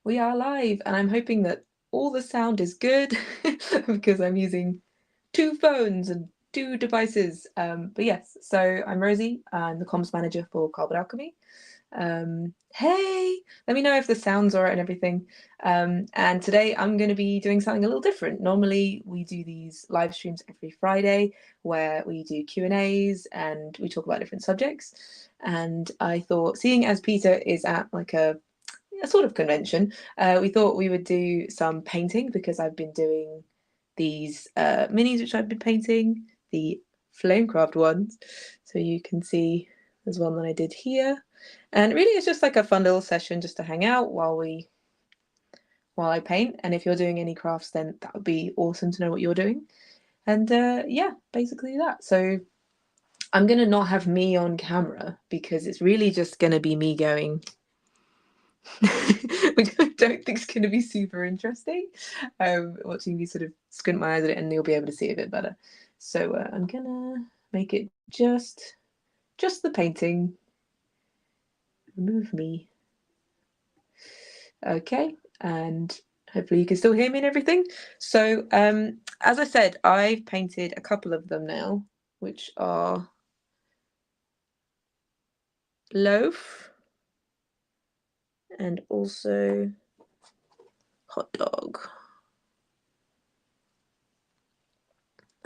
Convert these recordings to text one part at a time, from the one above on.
We are live, and I'm hoping that all the sound is good because I'm using two phones and two devices. But yes, so I'm Rosie. I'm the comms manager for Cardboard Alchemy. Hey, let me know if the sound's all right and everything. And today I'm going to be doing something a little different. Normally we do these live streams every Friday where we do Q&As and we talk about different subjects. And I thought, seeing as Peter is at like a sort of convention, we thought we would do some painting because I've been doing these minis which I've been painting, the Flamecraft ones. So you can see there's one that I did here. And really it's just like a fun little session just to hang out while I paint. And if you're doing any crafts, then that would be awesome to know what you're doing. And yeah, basically that. So I'm gonna not have me on camera because it's really just gonna be me going which I don't think is going to be super interesting. Watching me sort of squint my eyes at it, and you'll be able to see it a bit better. So I'm gonna make it just the painting. Remove me. Okay, and hopefully you can still hear me and everything. So as I said, I've painted a couple of them now, which are loaf and also hot dog.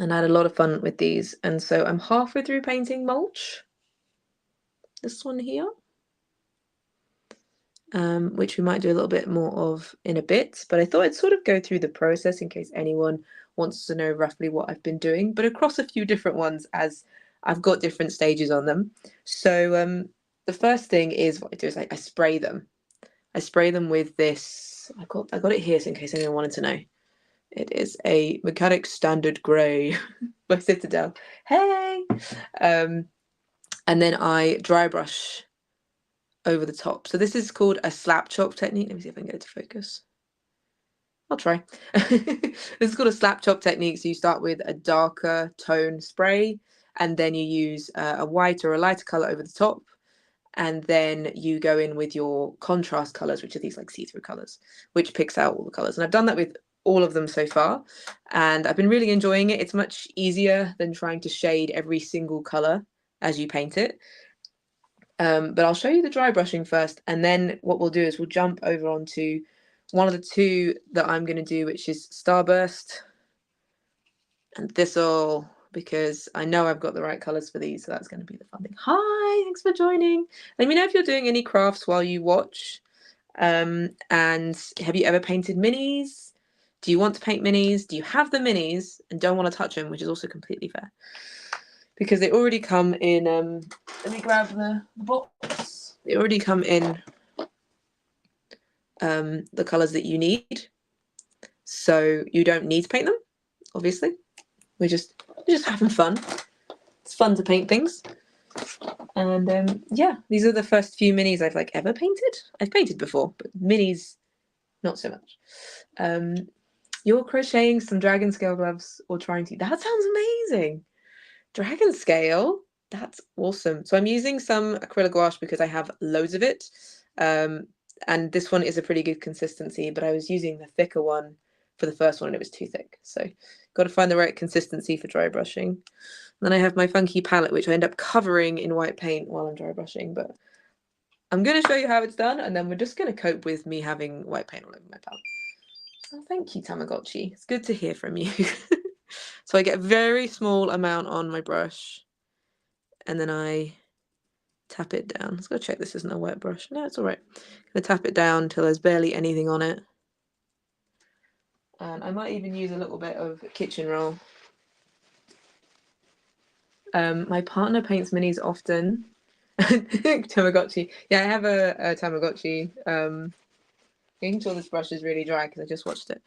And I had a lot of fun with these. And so I'm halfway through painting mulch. This one here. Which we might do a little bit more of in a bit. But I thought I'd sort of go through the process in case anyone wants to know roughly what I've been doing, but across a few different ones as I've got different stages on them. So the first thing is what I do is I spray them. I spray them with this. I got it here so in case anyone wanted to know. It is a Mechanic Standard Grey by Citadel. Hey! And then I dry brush over the top. So this is called a slap chop technique. Let me see if I can get it to focus. I'll try. This is called a slap chop technique. So you start with a darker tone spray, and then you use a white or a lighter color over the top. And then you go in with your contrast colors, which are these like see-through colors, which picks out all the colors. And I've done that with all of them so far, and I've been really enjoying it. It's much easier than trying to shade every single color as you paint it. But I'll show you the dry brushing first, and then what we'll do is we'll jump over onto one of the two that I'm going to do, which is Starburst and Thistle, because I know I've got the right colours for these, so that's going to be the fun thing. Hi, thanks for joining. Let me know if you're doing any crafts while you watch. And have you ever painted minis? Do you want to paint minis? Do you have the minis and don't want to touch them, which is also completely fair? Because they already come in, let me grab the box. They already come in the colours that you need. So you don't need to paint them, obviously. We're just having fun. It's fun to paint things. And yeah, these are the first few minis I've like ever painted. I've painted before, but minis, not so much. You're crocheting some dragon scale gloves or trying to. That sounds amazing. Dragon scale, that's awesome. So I'm using some acrylic gouache because I have loads of it. And this one is a pretty good consistency, but I was using the thicker one for the first one and it was too thick. So got to find the right consistency for dry brushing. And then I have my funky palette, which I end up covering in white paint while I'm dry brushing, but I'm going to show you how it's done, and then we're just going to cope with me having white paint all over my palette. Oh, thank you, Tamagotchi. It's good to hear from you. So I get a very small amount on my brush, and then I tap it down. Let's go check this isn't a wet brush. No, it's all right. I'm going to tap it down until there's barely anything on it. And I might even use a little bit of kitchen roll. My partner paints minis often. Tamagotchi. Yeah, I have a Tamagotchi. Making sure this brush is really dry because I just watched it.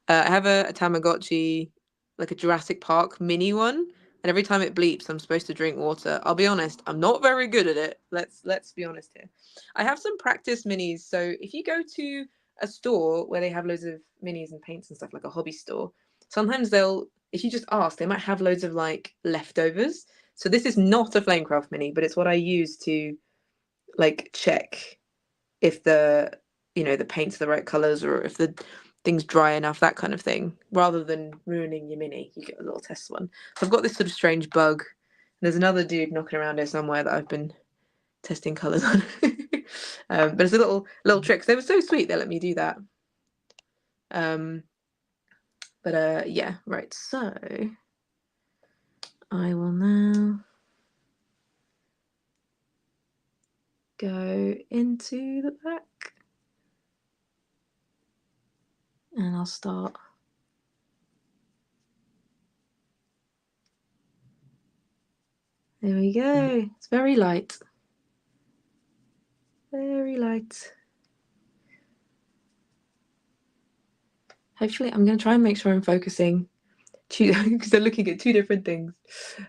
I have a Tamagotchi, like a Jurassic Park mini one, and every time it bleeps, I'm supposed to drink water. I'll be honest, I'm not very good at it. Let's be honest here. I have some practice minis, so if you go to a store where they have loads of minis and paints and stuff, like a hobby store, sometimes if you just ask, they might have loads of like leftovers. So this is not a Flamecraft mini, but it's what I use to like check if the you know, the paint's the right colours, or if the thing's dry enough, that kind of thing. Rather than ruining your mini, you get a little test one. So I've got this sort of strange bug. There's another dude knocking around here somewhere that I've been testing colours on. But it's a little trick. They were so sweet, they let me do that. Yeah, right, so I will now go into the back and I'll start. There we go. It's very light. Very light. Hopefully, I'm going to try and make sure I'm focusing because they're looking at two different things.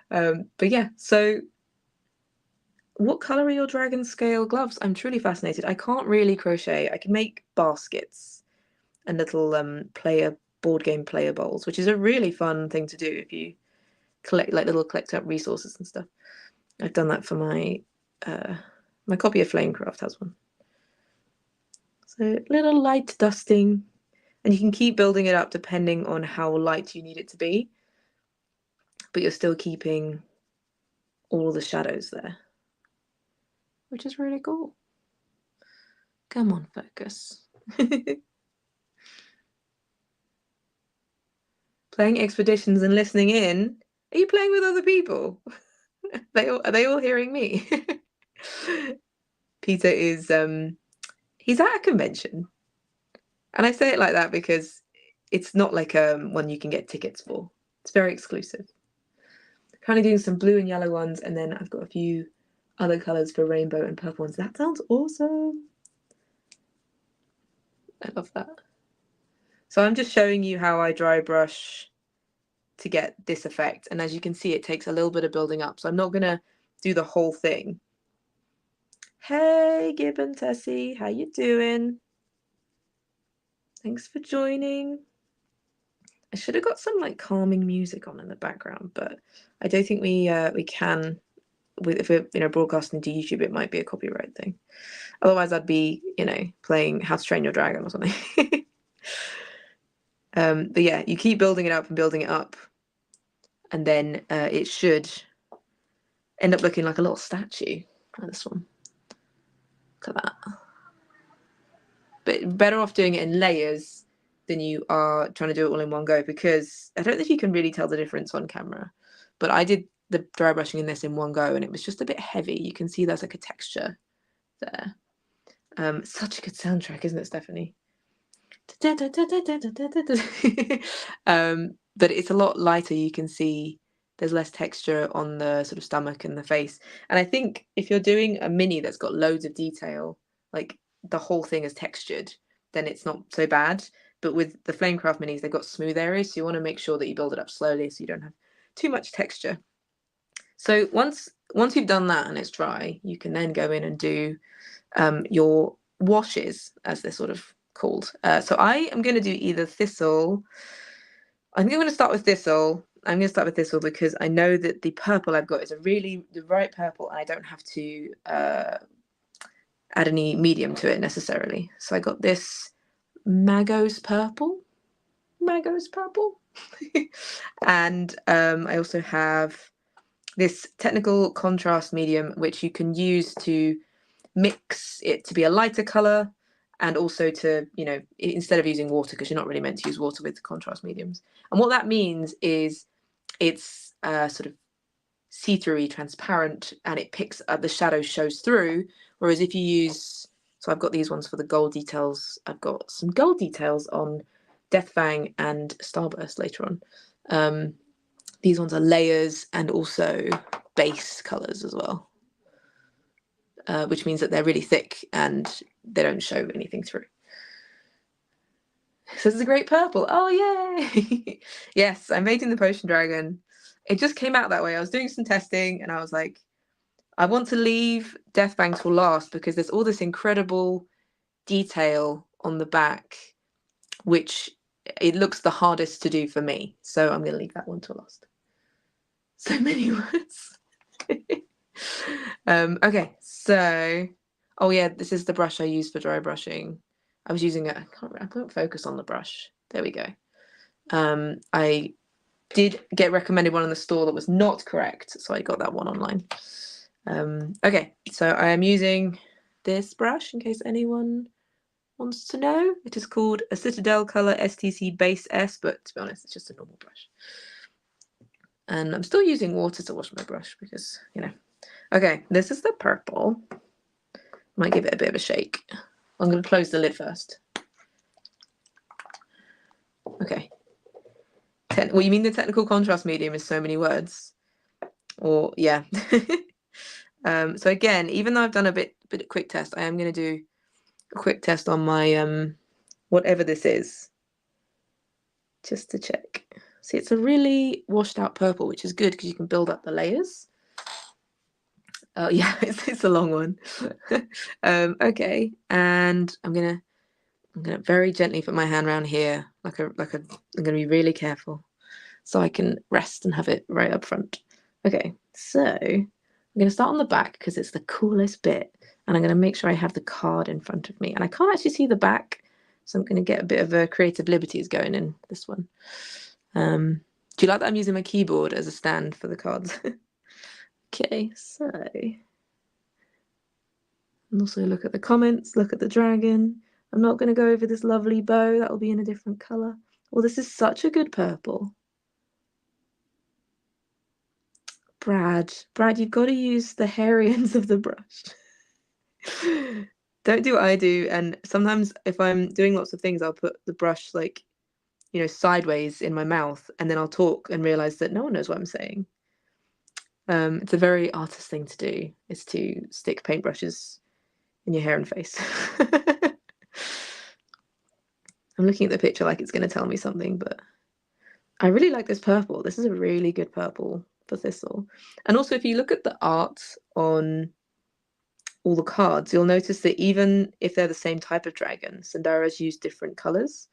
But yeah, so what colour are your dragon scale gloves? I'm truly fascinated. I can't really crochet. I can make baskets and little board game player bowls, which is a really fun thing to do if you collect up resources and stuff. I've done that for my my copy of Flamecraft has one. So little light dusting, and you can keep building it up depending on how light you need it to be, but you're still keeping all the shadows there, which is really cool. Come on, focus. Playing expeditions and listening in. Are you playing with other people? Are they all hearing me? Peter is he's at a convention, and I say it like that because it's not like one you can get tickets for. It's very exclusive. Kind of doing some blue and yellow ones, and then I've got a few other colours for rainbow and purple ones. That sounds awesome. I love that. So I'm just showing you how I dry brush to get this effect, and as you can see, it takes a little bit of building up, so I'm not gonna do the whole thing. Hey Gibbon Tessie, how you doing? Thanks for joining. I should have got some like calming music on in the background, but I don't think we can. If we're broadcasting to YouTube, it might be a copyright thing. Otherwise, I'd be playing How to Train Your Dragon or something. But yeah, you keep building it up and building it up, and then it should end up looking like a little statue. Like this one. Look at that. But better off doing it in layers than you are trying to do it all in one go, because I don't know if you can really tell the difference on camera, but I did the dry brushing in this in one go and it was just a bit heavy. You can see there's like a texture there. Such a good soundtrack, isn't it, Stephanie? But it's a lot lighter. You can see there's less texture on the sort of stomach and the face. And I think if you're doing a mini that's got loads of detail, like the whole thing is textured, then it's not so bad. But with the Flamecraft minis, they've got smooth areas, so you want to make sure that you build it up slowly so you don't have too much texture. So once you've done that and it's dry, you can then go in and do your washes, as they're sort of called. So I am going to do either thistle. I think I'm going to start with thistle. I'm going to start with thistle because I know that the purple I've got is the right purple, and I don't have to add any medium to it necessarily. So I got this Magos purple, and I also have this technical contrast medium, which you can use to mix it to be a lighter color, and also to, instead of using water, because you're not really meant to use water with contrast mediums. And what that means is it's sort of see-through, transparent, and it picks up the shadow shows through. Whereas if you use, so I've got these ones for the gold details. I've got some gold details on Deathfang and Starburst later on. These ones are layers and also base colors as well, which means that they're really thick and they don't show anything through. So this is a great purple. Oh, yay! Yes, I'm making the Potion Dragon. It just came out that way. I was doing some testing and I was like, I want to leave Deathfang till last because there's all this incredible detail on the back, which it looks the hardest to do for me. So I'm going to leave that one till last. So many words. Okay, so, oh yeah, this is the brush I use for dry brushing. I was using I can't focus on the brush. There we go. I did get recommended one in the store that was not correct, so I got that one online. Okay, so I am using this brush in case anyone wants to know. It is called a Citadel Color STC Base S, but to be honest, it's just a normal brush. And I'm still using water to wash my brush because, you know. Okay, this is the purple. Might give it a bit of a shake. I'm going to close the lid first. Okay. Well, you mean the technical contrast medium is so many words? Or, yeah. So again, even though I've done a bit of quick test, I am going to do a quick test on my whatever this is, just to check. See, it's a really washed out purple, which is good because you can build up the layers. Oh yeah, it's a long one. Okay, and I'm gonna very gently put my hand around here, I'm gonna be really careful so I can rest and have it right up front. Okay, so I'm gonna start on the back because it's the coolest bit, and I'm gonna make sure I have the card in front of me, and I can't actually see the back, so I'm gonna get a bit of a creative liberties going in this one. Do you like that I'm using my keyboard as a stand for the cards? Okay, so and also look at the comments, look at the dragon. I'm not going to go over this lovely bow, that will be in a different colour. Well, this is such a good purple. Brad, you've got to use the hairy ends of the brush. Don't do what I do, and sometimes if I'm doing lots of things, I'll put the brush like, you know, sideways in my mouth, and then I'll talk and realise that no one knows what I'm saying. It's a very artist thing to do, is to stick paintbrushes in your hair and face. I'm looking at the picture like it's going to tell me something, but I really like this purple. This is a really good purple for Thistle. And also, if you look at the art on all the cards, you'll notice that even if they're the same type of dragon, Sandara's used different colors.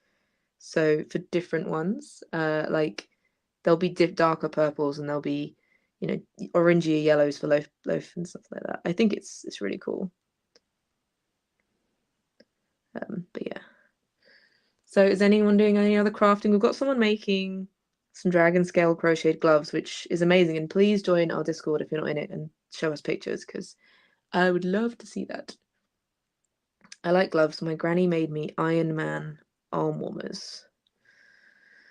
So for different ones, like there'll be darker purples and there'll be, you know, orangey yellows for loaf and stuff like that. I think it's really cool. But yeah. So is anyone doing any other crafting? We've got someone making some dragon scale crocheted gloves, which is amazing. And please join our Discord if you're not in it and show us pictures, because I would love to see that. I like gloves. My granny made me Iron Man arm warmers.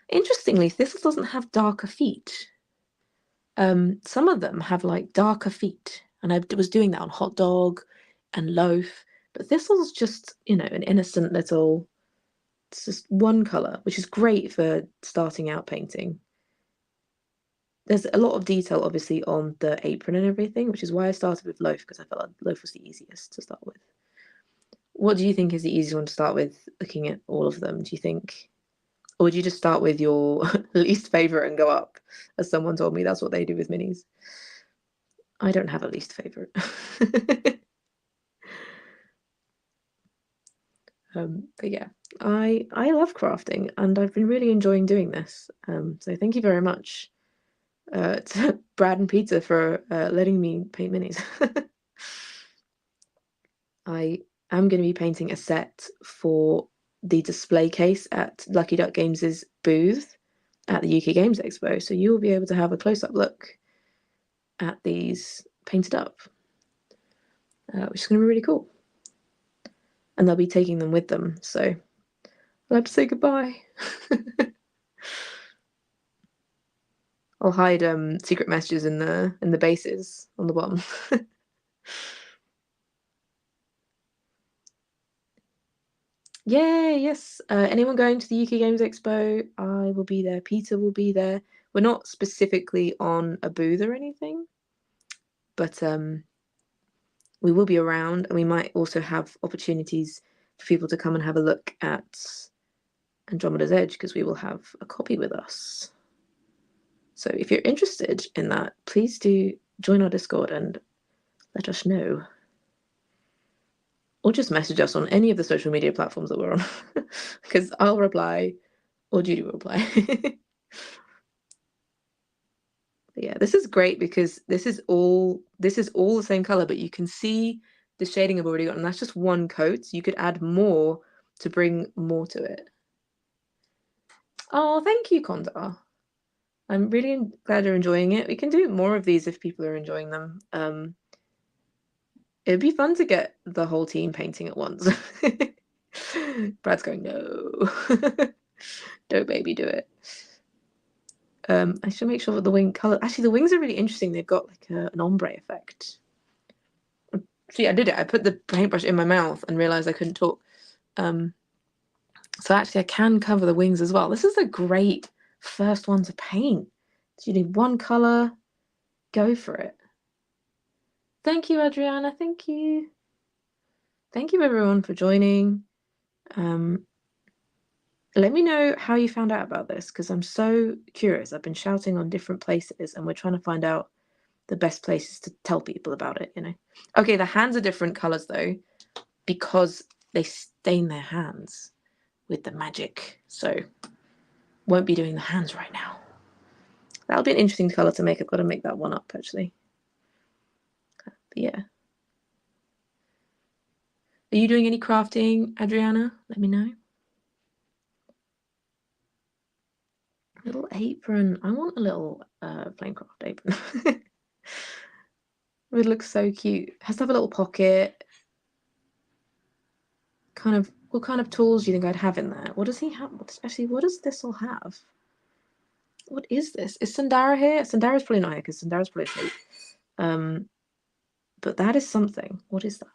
Interestingly, this doesn't have darker feet. Some of them have like darker feet, and I was doing that on hot dog and loaf, but this was just, you know, an innocent little. It's just one colour, which is great for starting out painting. There's a lot of detail, obviously, on the apron and everything, which is why I started with loaf, because I felt like loaf was the easiest to start with. What do you think is the easiest one to start with, looking at all of them? Do you think, or would you just start with your least favourite and go up? As someone told me, that's what they do with minis. I don't have a least favourite. But yeah, I love crafting, and I've been really enjoying doing this. So thank you very much to Brad and Peter for letting me paint minis. I am going to be painting a set for the display case at Lucky Duck Games' booth at the UK Games Expo, so you'll be able to have a close-up look at these painted up, which is going to be really cool. And they'll be taking them with them, so I'll have to say goodbye. I'll hide secret messages in the bases on the bottom. Yay, yes. Anyone going to the UK Games Expo? I will be there. Peter will be there. We're not specifically on a booth or anything, but we will be around, and we might also have opportunities for people to come and have a look at Andromeda's Edge, because we will have a copy with us. So if you're interested in that, please do join our Discord and let us know. Or just message us on any of the social media platforms that we're on, because I'll reply or Judy will reply. But yeah, this is great because this is all the same color, but you can see the shading I've already got, and that's just one coat. So you could add more to bring more to it. Oh, thank you, Kondar. I'm really glad you're enjoying it. We can do more of these if people are enjoying them. It'd be fun to get the whole team painting at once. Brad's going, no. Don't baby do it. I should make sure that the wing color. Actually, the wings are really interesting. They've got like an ombre effect. See, I did it. I put the paintbrush in my mouth and realized I couldn't talk. So actually, I can cover the wings as well. This is a great first one to paint. So you need one color. Go for it. Thank you, Adriana. Thank you. Thank you, everyone, for joining. Let me know how you found out about this, because I'm so curious. I've been shouting on different places, and we're trying to find out the best places to tell people about it, you know. Okay, the hands are different colors, though, because they stain their hands with the magic. So won't be doing the hands right now. That'll be an interesting color to make. I've got to make that one up, actually. But yeah. Are you doing any crafting, Adriana? Let me know. Little apron. I want a little Flamecraft apron. It looks so cute. It has to have a little pocket. Kind of. What kind of tools do you think I'd have in there? What does he have? Actually, what does this all have? What is this? Is Sandara here? Sandara's probably not here because Sandara's probably asleep. But that is something. What is that?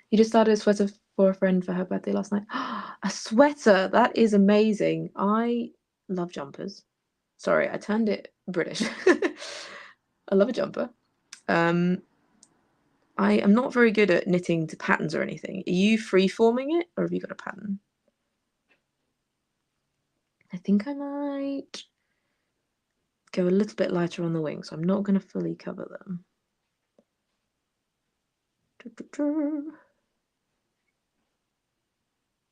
You just started a sweater for a friend for her birthday last night. A sweater! That is amazing. I love jumpers. Sorry, I turned it British. I love a jumper. I am not very good at knitting to patterns or anything. Are you free-forming it, or have you got a pattern? I think I might go a little bit lighter on the wings. So I'm not going to fully cover them.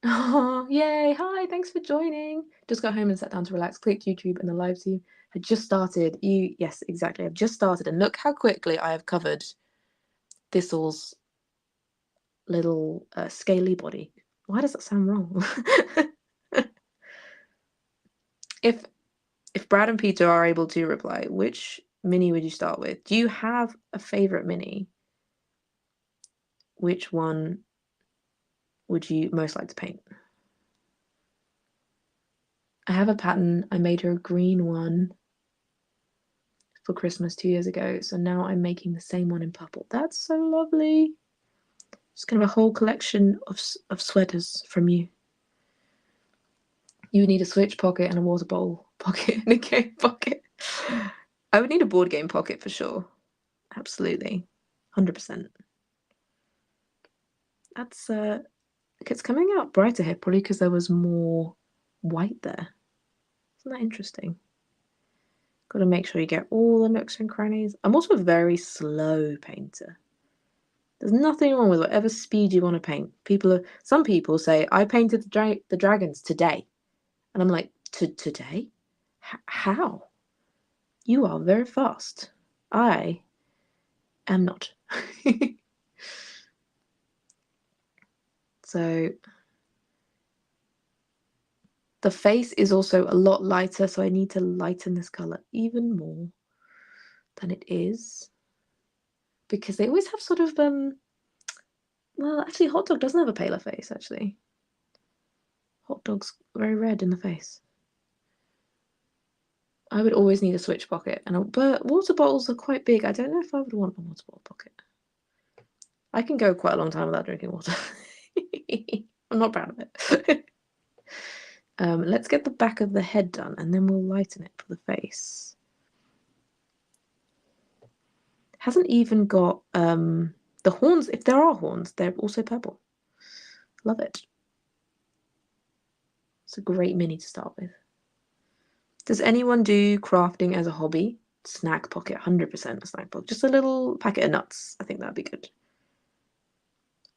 Oh, yay. Hi, thanks for joining. Just got home and sat down to relax. Clicked YouTube and the live stream had just started. Yes, exactly. I've just started. And look how quickly I have covered Thistle's little scaly body. Why does that sound wrong? If Brad and Peter are able to reply, which mini would you start with? Do you have a favorite mini? Which one would you most like to paint? I have a pattern. I made her a green one for Christmas 2 years ago, so now I'm making the same one in purple. That's so lovely. Just kind of a whole collection of sweaters from you. You would need a Switch pocket and a water bowl pocket and a game pocket. I would need a board game pocket for sure. Absolutely. 100%. That's it's coming out brighter here, probably because there was more white there. Isn't that interesting? Got to make sure you get all the nooks and crannies. I'm also a very slow painter. There's nothing wrong with whatever speed you want to paint. Some people say, I painted the dragons today. And I'm like, today? How? You are very fast. I am not. So the face is also a lot lighter, so I need to lighten this color even more than it is. Because they always have sort of, well, actually, Hot Dog doesn't have a paler face, actually. Hot Dog's very red in the face. I would always need a Switch pocket, but water bottles are quite big. I don't know if I would want a water bottle pocket. I can go quite a long time without drinking water. I'm not proud of it. Let's get the back of the head done, and then we'll lighten it for the face. Hasn't even got the horns. If there are horns, they're also purple. Love it. It's a great mini to start with. Does anyone do crafting as a hobby? Snack pocket, 100% a snack pocket. Just a little packet of nuts. I think that'd be good.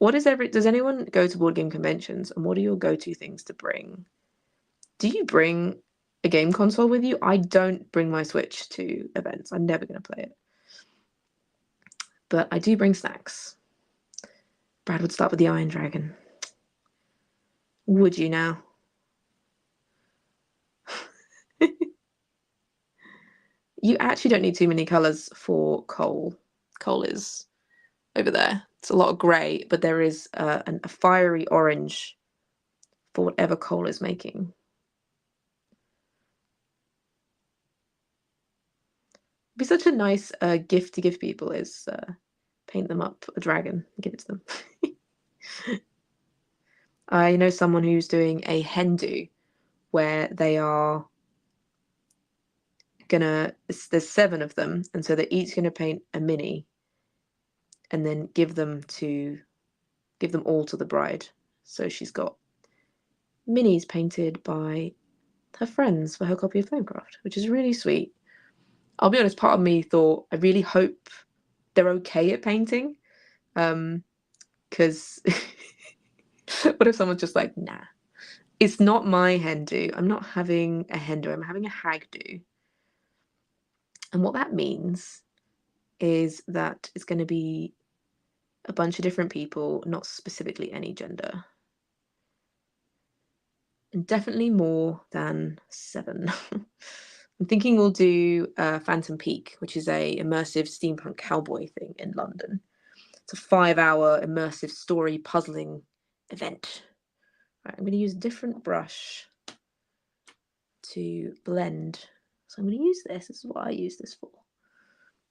Does anyone go to board game conventions, and what are your go-to things to bring? Do you bring a game console with you? I don't bring my Switch to events. I'm never going to play it. But I do bring snacks. Brad would start with the Iron Dragon. Would you now? You actually don't need too many colours for coal. Coal is over there. It's a lot of grey, but there is a fiery orange for whatever coal is making. It'd be such a nice gift to give people is paint them up a dragon and give it to them. I know someone who's doing a hen do where they are gonna, there's 7 of them, and so they're each gonna paint a mini and then give them all to the bride. So she's got minis painted by her friends for her copy of Flamecraft, which is really sweet. I'll be honest, part of me thought I really hope they're okay at painting, because what if someone's just like, nah, it's not my hen do. I'm not having a hen do. I'm having a hag do. And what that means is that it's going to be a bunch of different people, not specifically any gender. And definitely more than 7. I'm thinking we'll do Phantom Peak, which is a immersive steampunk cowboy thing in London. It's a 5-hour immersive story puzzling event. Right, I'm going to use a different brush to blend. So I'm going to use this. This is what I use this for.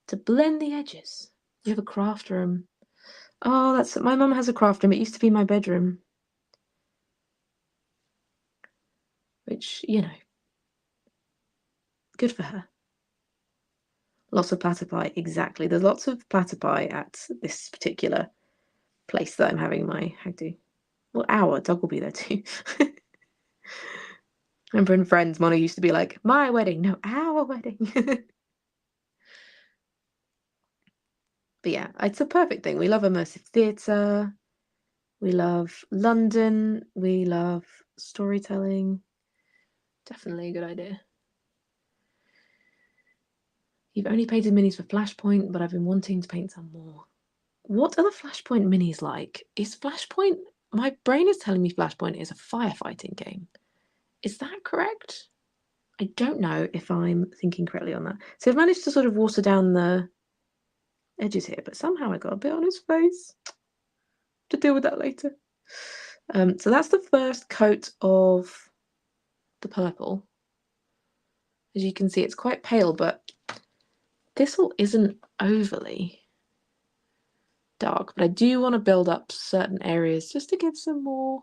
To blend the edges. You have a craft room. Oh, that's my mum has a craft room. It used to be my bedroom. Which, you know, good for her. Lots of platypi, exactly. There's lots of platypi at this particular place that I'm having my hag do. Well, our dog will be there too. Remember in Friends, Mona used to be like, my wedding, no, our wedding. But yeah, it's a perfect thing. We love immersive theatre. We love London. We love storytelling. Definitely a good idea. You've only painted minis for Flashpoint, but I've been wanting to paint some more. What are the Flashpoint minis like? Is Flashpoint... My brain is telling me Flashpoint is a firefighting game. Is that correct? I don't know if I'm thinking correctly on that. So I've managed to sort of water down the edges here, but somehow I got a bit on his face. To deal with that later. So that's the first coat of the purple. As you can see, it's quite pale, but this all isn't overly dark. But I do want to build up certain areas just to give some more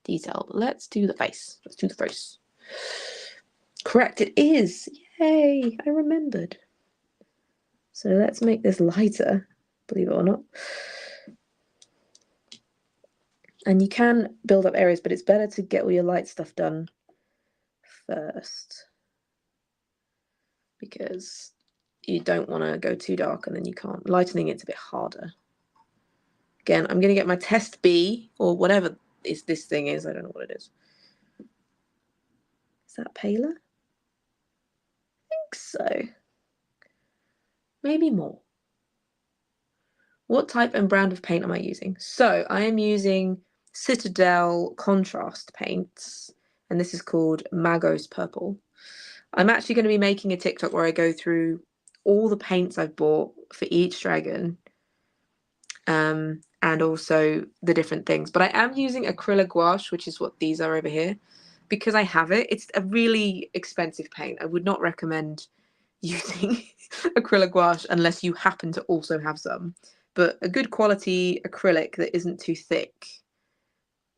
detail. But let's do the face. Let's do the face. Correct, it is. Yay, I remembered. So let's make this lighter, believe it or not. And you can build up areas, but it's better to get all your light stuff done first, because you don't want to go too dark and then you can't. Lightening it's a bit harder. Again, I'm going to get my test B, or whatever this thing is. I don't know what it is. Is that paler? I think so. Maybe more. What type and brand of paint am I using? So I am using Citadel contrast paints, and this is called Magos Purple. I'm actually going to be making a TikTok where I go through all the paints I've bought for each dragon, and also the different things. But I am using acrylic gouache, which is what these are over here, because I have it. It's a really expensive paint. I would not recommend using acrylic gouache unless you happen to also have some. But a good quality acrylic that isn't too thick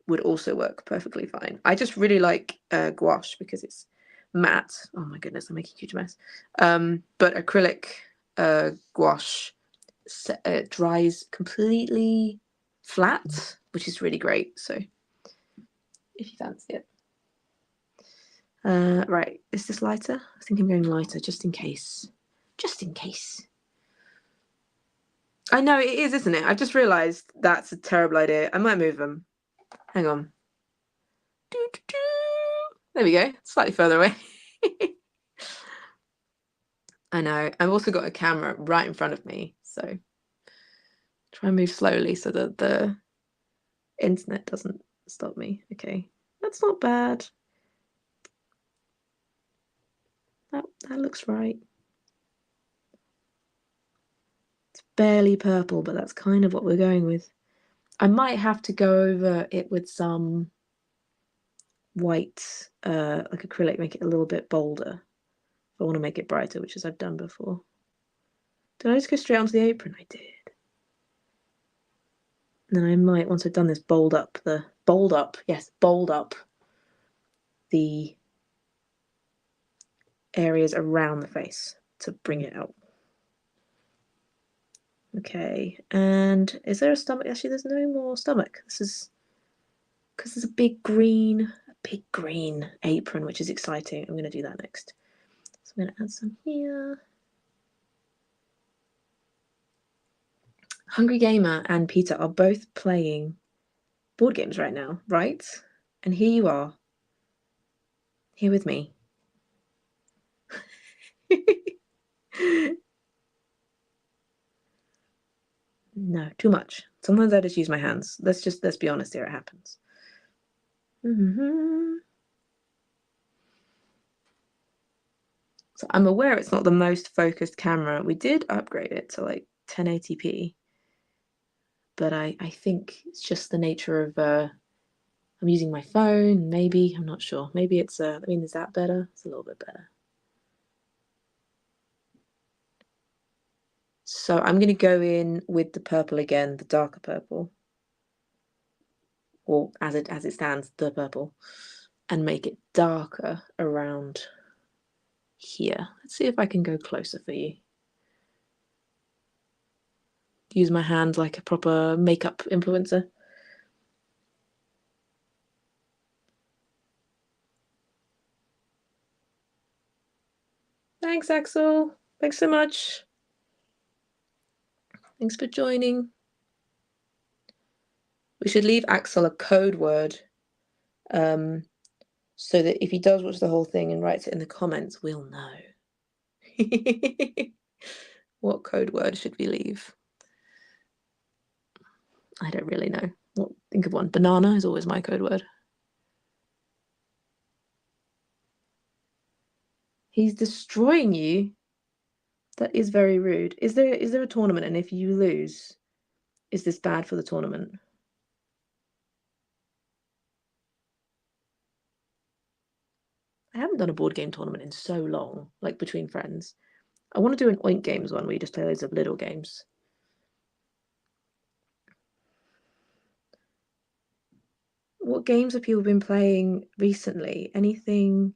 would also work perfectly fine. I just really like gouache because it's matte. Oh my goodness, I'm making a huge mess. But acrylic gouache dries completely flat, which is really great. So if you fancy it. Right, is this lighter? I think I'm going lighter just in case. Just in case. I know it is, isn't it? I've just realised that's a terrible idea. I might move them. Hang on. There we go. Slightly further away. I know. I've also got a camera right in front of me, so try and move slowly so that the internet doesn't stop me. Okay. That's not bad. That looks right. It's barely purple, but that's kind of what we're going with. I might have to go over it with some white, like acrylic, make it a little bit bolder. If I want to make it brighter, which is I've done before. Did I just go straight onto the apron? I did. And then I might, once I've done this, bold up the areas around the face to bring it out. Okay, and is there a stomach? Actually, there's no more stomach. This is because there's a big green apron, which is exciting. I'm going to do that next. So I'm going to add some here. Hungry Gamer and Peter are both playing board games right now, right? And here you are, here with me. No, too much. Sometimes I just use my hands. Let's be honest here, it happens. So I'm aware it's not the most focused camera. We did upgrade it to like 1080p, but I think it's just the nature of I'm using my phone. Maybe, I'm not sure. Maybe it's I mean, is that better? It's a little bit better. So I'm going to go in with the purple again, the darker purple, or as it stands, the purple, and make it darker around here. Let's see if I can go closer for you. Use my hand like a proper makeup influencer. Thanks, Axel. Thanks so much. Thanks for joining. We should leave Axel a code word so that if he does watch the whole thing and writes it in the comments, we'll know. What code word should we leave? I don't really know. Think of one. Banana is always my code word. He's destroying you. That is very rude. Is there a tournament, and if you lose, is this bad for the tournament? I haven't done a board game tournament in so long, like between friends. I want to do an Oink Games one where you just play loads of little games. What games have people been playing recently? Anything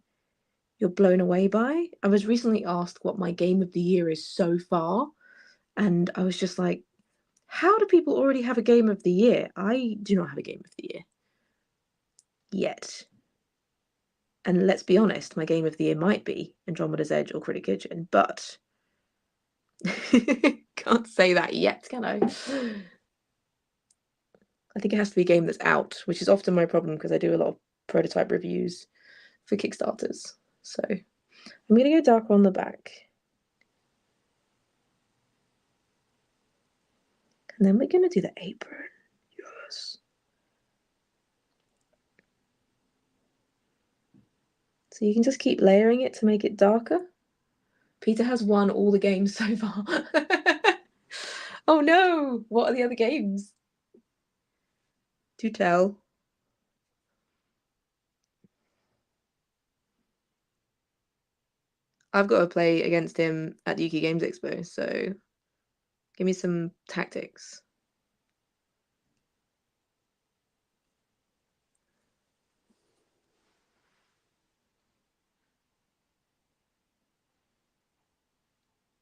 you're blown away by? I was recently asked what my game of the year is so far, and I was just like, how do people already have a game of the year? I do not have a game of the year yet. And let's be honest, my game of the year might be Andromeda's Edge or Critic Kitchen, but can't say that yet, can I? I think it has to be a game that's out, which is often my problem because I do a lot of prototype reviews for Kickstarters. So I'm going to go darker on the back. And then we're going to do the apron. Yes. So you can just keep layering it to make it darker. Peter has won all the games so far. Oh no! What are the other games? Do tell. I've got to play against him at the UK Games Expo, so give me some tactics.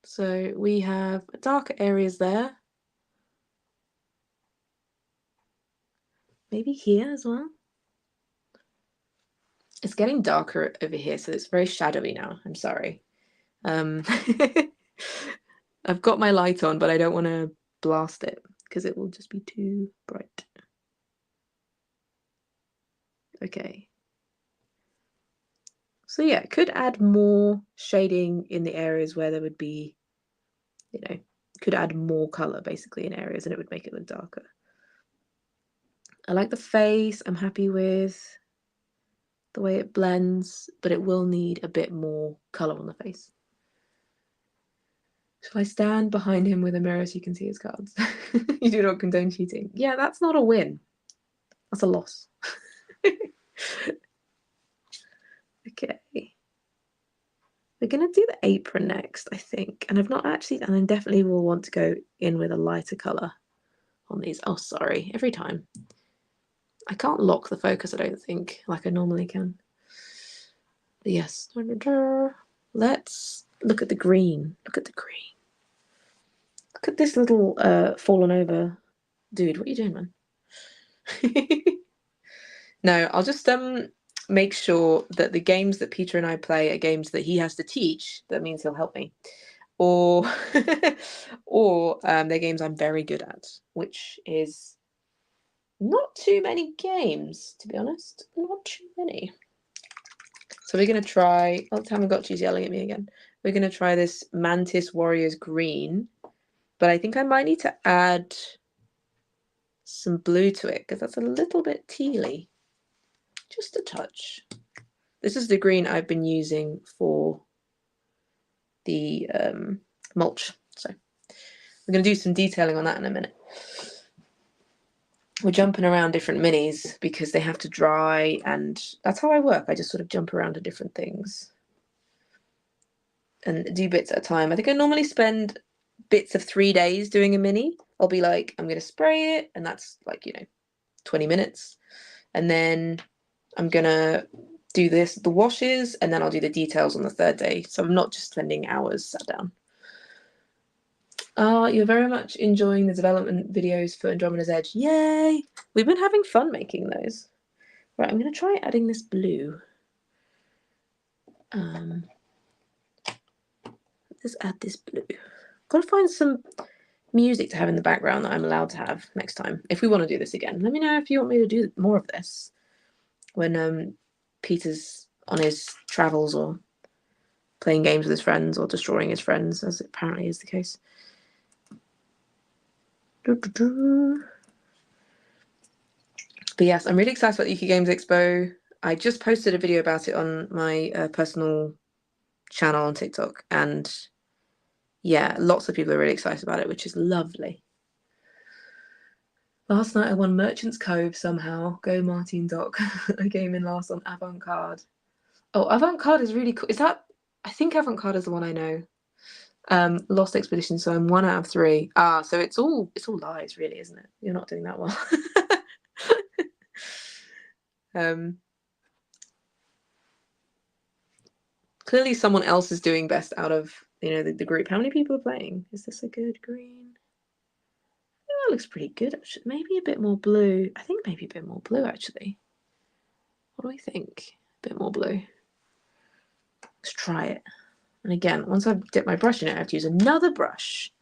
So we have darker areas there. Maybe here as well. It's getting darker over here, so it's very shadowy now. I'm sorry. I've got my light on, but I don't want to blast it because it will just be too bright. Okay. So yeah, could add more shading in the areas where there would be, you know, could add more color basically in areas and it would make it look darker. I like the face, I'm happy with. the way it blends, but it will need a bit more colour on the face. Shall I stand behind him with a mirror so you can see his cards? You do not condone cheating. Yeah, that's not a win. That's a loss. Okay. We're going to do the apron next, I think. And I've not actually, and I definitely will want to go in with a lighter colour on these. Oh, sorry, every time. I can't lock the focus, I don't think, like I normally can. But yes. Let's look at the green. Look at the green. Look at this little fallen over dude. What are you doing, man? No, I'll just make sure that the games that Peter and I play are games that he has to teach. That means he'll help me. Or they're games I'm very good at, which is not too many games, to be honest. Not too many. So we're going to try... Oh, Tamagotchi's yelling at me again. We're going to try this Mantis Warriors Green. But I think I might need to add some blue to it, because that's a little bit tealy. Just a touch. This is the green I've been using for the mulch. So we're going to do some detailing on that in a minute. We're jumping around different minis because they have to dry, and that's how I work. I just sort of jump around to different things and do bits at a time. I think I normally spend bits of 3 days doing a mini. I'll be like, I'm going to spray it, and that's like, 20 minutes. And then I'm going to do the washes, and then I'll do the details on the 3rd day. So I'm not just spending hours sat down. You're very much enjoying the development videos for Andromeda's Edge. Yay! We've been having fun making those. Right, I'm going to try adding this blue. Let's add this blue. Got to find some music to have in the background that I'm allowed to have next time. If we want to do this again, let me know if you want me to do more of this when Peter's on his travels or playing games with his friends or destroying his friends, as it apparently is the case. But yes, I'm really excited about the UK Games Expo. I just posted a video about it on my personal channel on TikTok, and yeah, lots of people are really excited about it, which is lovely. Last night I won Merchant's Cove somehow. Go Martin Doc. I came in last on Avant-Garde. Oh, Avant-Garde is really cool. Is that... I think Avant-Garde is the one I know. Lost Expedition, so I'm 1 out of 3. So it's all lies, really, isn't it? You're not doing that well. Clearly someone else is doing best out of the group. How many people are playing? Is this a good green? That looks pretty good, actually. Maybe a bit more blue. I think maybe a bit more blue, actually. What do we think? A bit more blue. Let's try it. And again, once I've dipped my brush in it, I have to use another brush.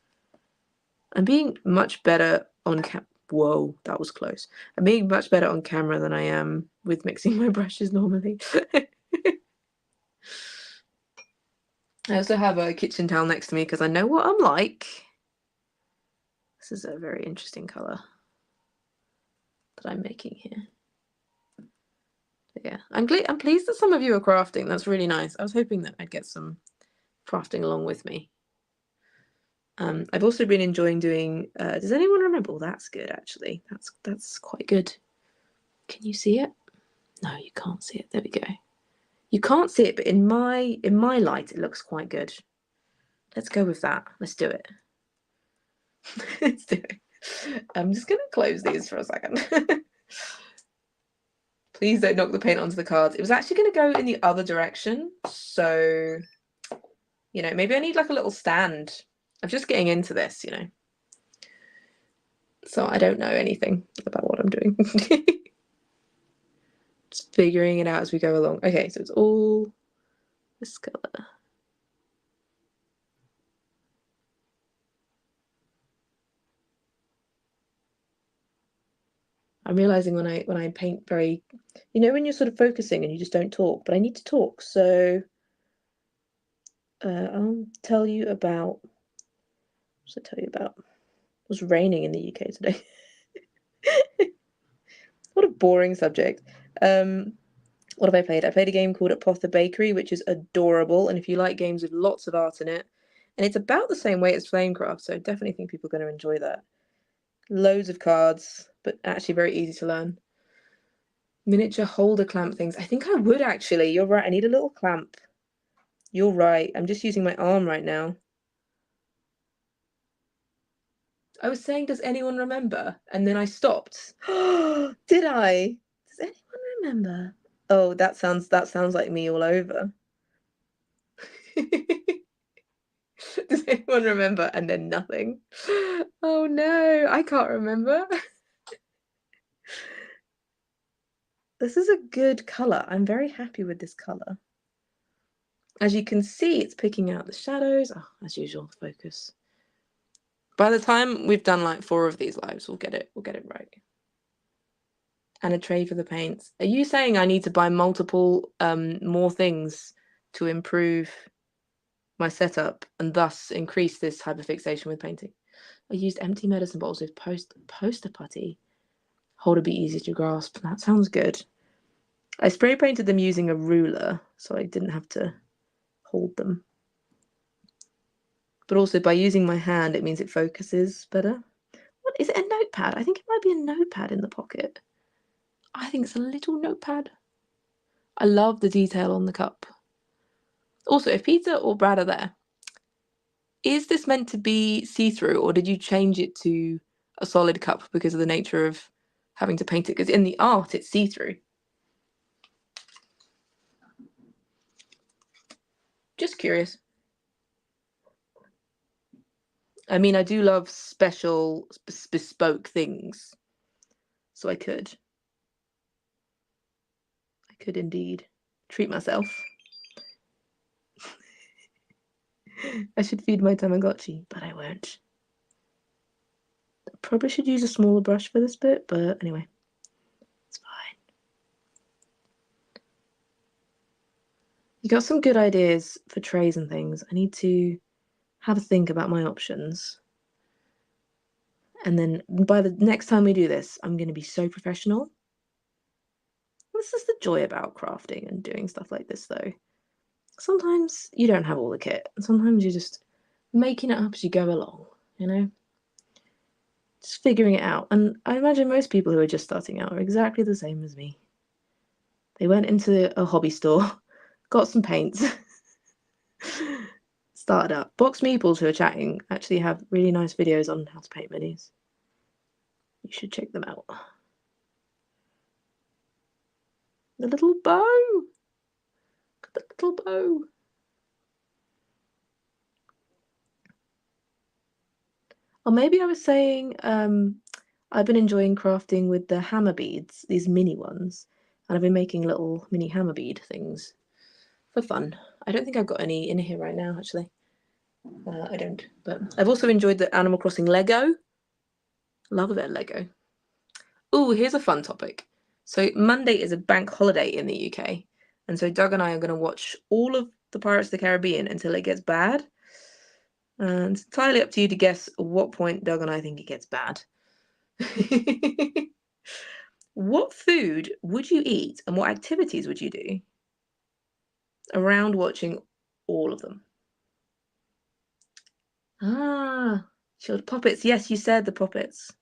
I'm being much better on Whoa, that was close. I'm being much better on camera than I am with mixing my brushes normally. I also have a kitchen towel next to me because I know what I'm like. This is a very interesting colour that I'm making here. But yeah, I'm pleased that some of you are crafting. That's really nice. I was hoping that I'd get some crafting along with me. I've also been enjoying doing... does anyone remember? Oh, that's good, actually. That's quite good. Can you see it? No, you can't see it. There we go. You can't see it, but in my light, it looks quite good. Let's go with that. Let's do it. Let's do it. I'm just going to close these for a second. Please don't knock the paint onto the cards. It was actually going to go in the other direction. So, maybe I need like a little stand. I'm just getting into this, So I don't know anything about what I'm doing. Just figuring it out as we go along. Okay, so it's all this colour. I'm realizing when I paint very, when you're sort of focusing and you just don't talk, but I need to talk. So I'll tell you about, it was raining in the UK today. What a boring subject. What have I played? I played a game called Apotha Bakery, which is adorable. And if you like games with lots of art in it, and it's about the same weight as Flamecraft, so I definitely think people are going to enjoy that. Loads of cards, but actually very easy to learn. Miniature holder clamp things. I think I would actually. You're right. I need a little clamp. You're right. I'm just using my arm right now. I was saying, does anyone remember? And then I stopped. Did I? Does anyone remember? Oh, that sounds like me all over. Does anyone remember? And then nothing. Oh no, I can't remember. This is a good colour. I'm very happy with this colour. As you can see, it's picking out the shadows. Oh, as usual, focus. By the time we've done like 4 of these lives, we'll get it right. And a tray for the paints. Are you saying I need to buy multiple more things to improve my setup and thus increase this hyperfixation with painting? I used empty medicine bottles with poster putty. Hold a bit easier to grasp. That sounds good. I spray painted them using a ruler, so I didn't have to hold them. But also by using my hand, it means it focuses better. What is it? A notepad? I think it might be a notepad in the pocket. I think it's a little notepad. I love the detail on the cup. Also, if Peter or Brad are there, is this meant to be see-through, or did you change it to a solid cup because of the nature of having to paint it? Because in the art, it's see-through. Just curious. I mean, I do love special, bespoke things, so I could indeed treat myself. I should feed my Tamagotchi, but I won't. Probably should use a smaller brush for this bit, but anyway, it's fine. You got some good ideas for trays and things. I need to have a think about my options. And then by the next time we do this, I'm going to be so professional. This is the joy about crafting and doing stuff like this, though. Sometimes you don't have all the kit, and sometimes you're just making it up as you go along, you know? Just figuring it out. And I imagine most people who are just starting out are exactly the same as me. They went into a hobby store, got some paints, started up. Box Meeples, who are chatting, actually have really nice videos on how to paint minis. You should check them out. The little bow! The little bow! Or maybe I was saying I've been enjoying crafting with the hammer beads, these mini ones, and I've been making little mini hammer bead things for fun. I don't think I've got any in here right now, actually. I don't. But I've also enjoyed the Animal Crossing Lego. Love a bit of Lego. Oh, here's a fun topic. So Monday is a bank holiday in the UK, and so Doug and I are going to watch all of the Pirates of the Caribbean until it gets bad. And it's entirely up to you to guess at what point Doug and I think it gets bad. What food would you eat and what activities would you do around watching all of them? Ah, chilled poppets. Yes, you said the poppets.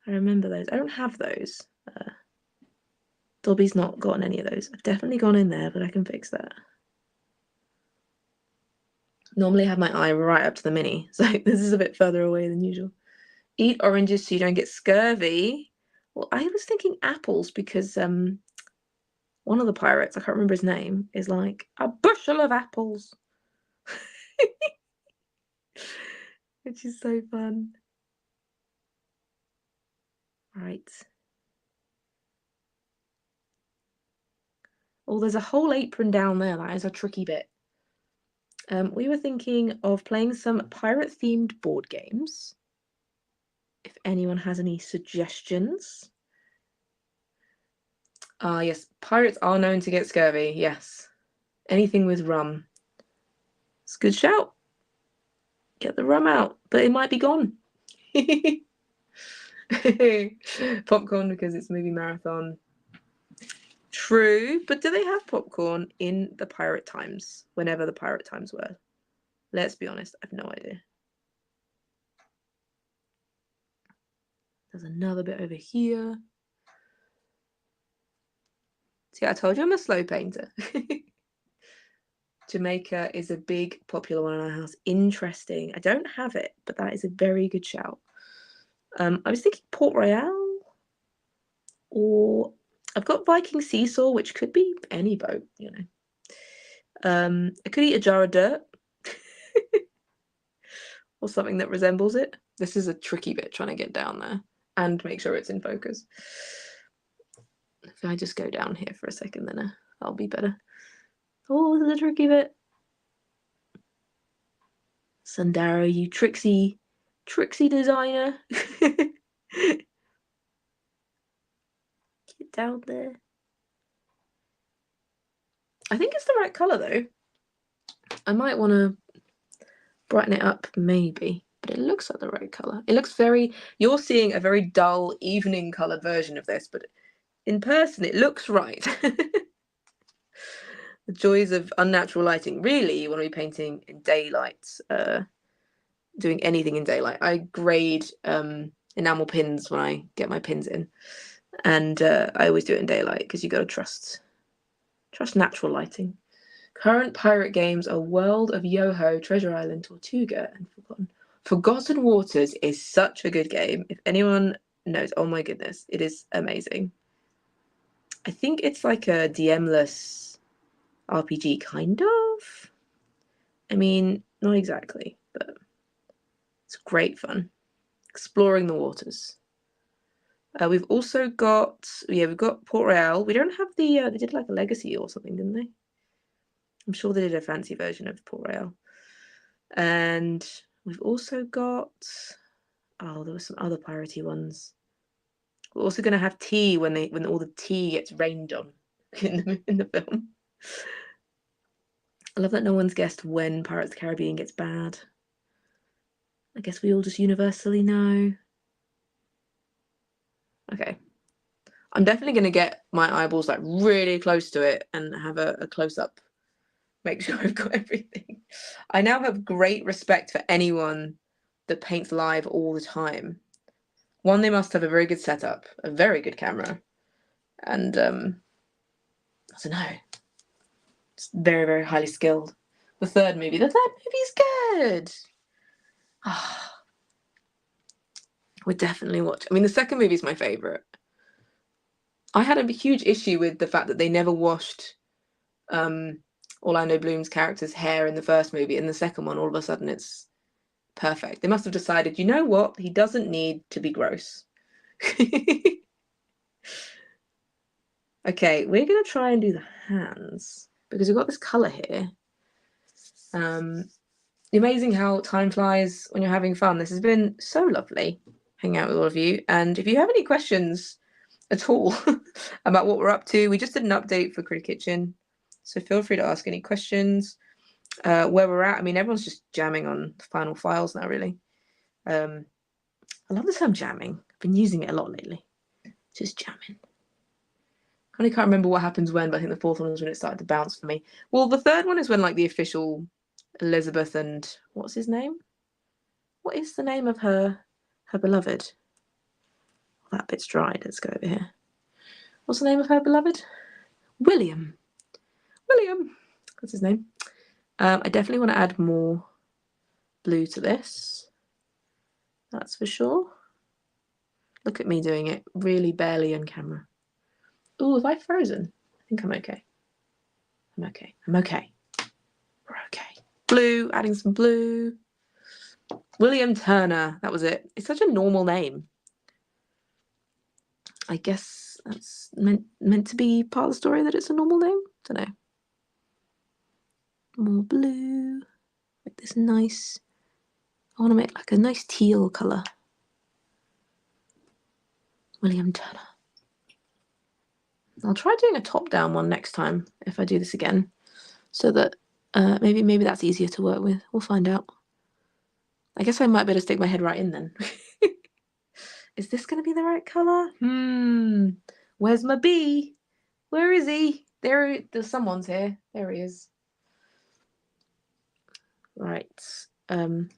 I remember those. I don't have those. Dobby's not gotten any of those. I've definitely gone in there, but I can fix that. Normally I have my eye right up to the mini, so this is a bit further away than usual. Eat oranges so you don't get scurvy. Well, I was thinking apples because one of the pirates, I can't remember his name, is like a bushel of apples. Which is so fun. Right. Oh, there's a whole apron down there. That is a tricky bit. We were thinking of playing some pirate-themed board games. If anyone has any suggestions. Ah, yes. Pirates are known to get scurvy. Yes. Anything with rum. It's a good shout. Get the rum out, but it might be gone. Popcorn because it's movie marathon. True, but do they have popcorn in the pirate times, whenever the pirate times were? Let's be honest, I have no idea. There's another bit over here. See, I told you I'm a slow painter. Jamaica is a big, popular one in our house. Interesting. I don't have it, but that is a very good shout. I was thinking Port Royal, or I've got Viking Seesaw, which could be any boat, you know. I could eat a jar of dirt. Or something that resembles it. This is a tricky bit, trying to get down there and make sure it's in focus. If I just go down here for a second, then that'll be better. Oh, this is a tricky bit. Sundara, you tricksy designer. Get down there. I think it's the right colour though. I might want to brighten it up, maybe, but it looks like the right colour. It looks very, you're seeing a very dull evening coloured version of this, but in person it looks right. The joys of unnatural lighting. Really, you want to be painting in daylight, doing anything in daylight. I grade enamel pins when I get my pins in, and I always do it in daylight because you got to trust natural lighting. Current pirate games are World of Yoho, Treasure Island, Tortuga, and Forgotten Waters is such a good game. If anyone knows, oh my goodness, it is amazing. I think it's like a DM-less RPG, kind of. I mean, not exactly, but it's great fun. Exploring the waters. We've also got, we've got Port Royal. We don't have the, they did like a Legacy or something, didn't they? I'm sure they did a fancy version of Port Royal. And we've also got, oh, there were some other piratey ones. We're also going to have tea when all the tea gets rained on in the film. I love that no one's guessed when Pirates of the Caribbean gets bad. I guess we all just universally know. Okay. I'm definitely going to get my eyeballs like really close to it and have a close-up. Make sure I've got everything. I now have great respect for anyone that paints live all the time. One, they must have a very good setup, a very good camera, and I don't know, it's very, very highly skilled. The third movie's good. We're definitely watching. I mean, the second movie is my favorite. I had a huge issue with the fact that they never washed Orlando Bloom's character's hair in the first movie. In the second one, all of a sudden it's perfect. They must have decided, you know what? He doesn't need to be gross. Okay, we're going to try and do the hands because we've got this colour here. Amazing how time flies when you're having fun. This has been so lovely hanging out with all of you. And if you have any questions at all about what we're up to, we just did an update for Critter Kitchen. So feel free to ask any questions. Where we're at, I mean, everyone's just jamming on final files now, really. I love the term jamming. I've been using it a lot lately. Just jamming. I only can't remember what happens when, but I think the fourth one was when it started to bounce for me. Well, the third one is when like the official Elizabeth and what's his name? What is the name of her beloved? Well, that bit's dried. Let's go over here. What's the name of her beloved? William. That's his name. I definitely want to add more blue to this. That's for sure. Look at me doing it really barely on camera. Oh, have I frozen? I think I'm okay. I'm okay. We're okay. Blue, adding some blue. William Turner, that was it. It's such a normal name. I guess that's meant to be part of the story that it's a normal name. Don't know. More blue. Like this nice. I want to make like a nice teal colour. William Turner. I'll try doing a top-down one next time if I do this again, so that maybe that's easier to work with. We'll find out. I guess I might better stick my head right in then. Is this going to be the right colour? Where's my bee? Where is he? There's someone's here. There he is. Right. But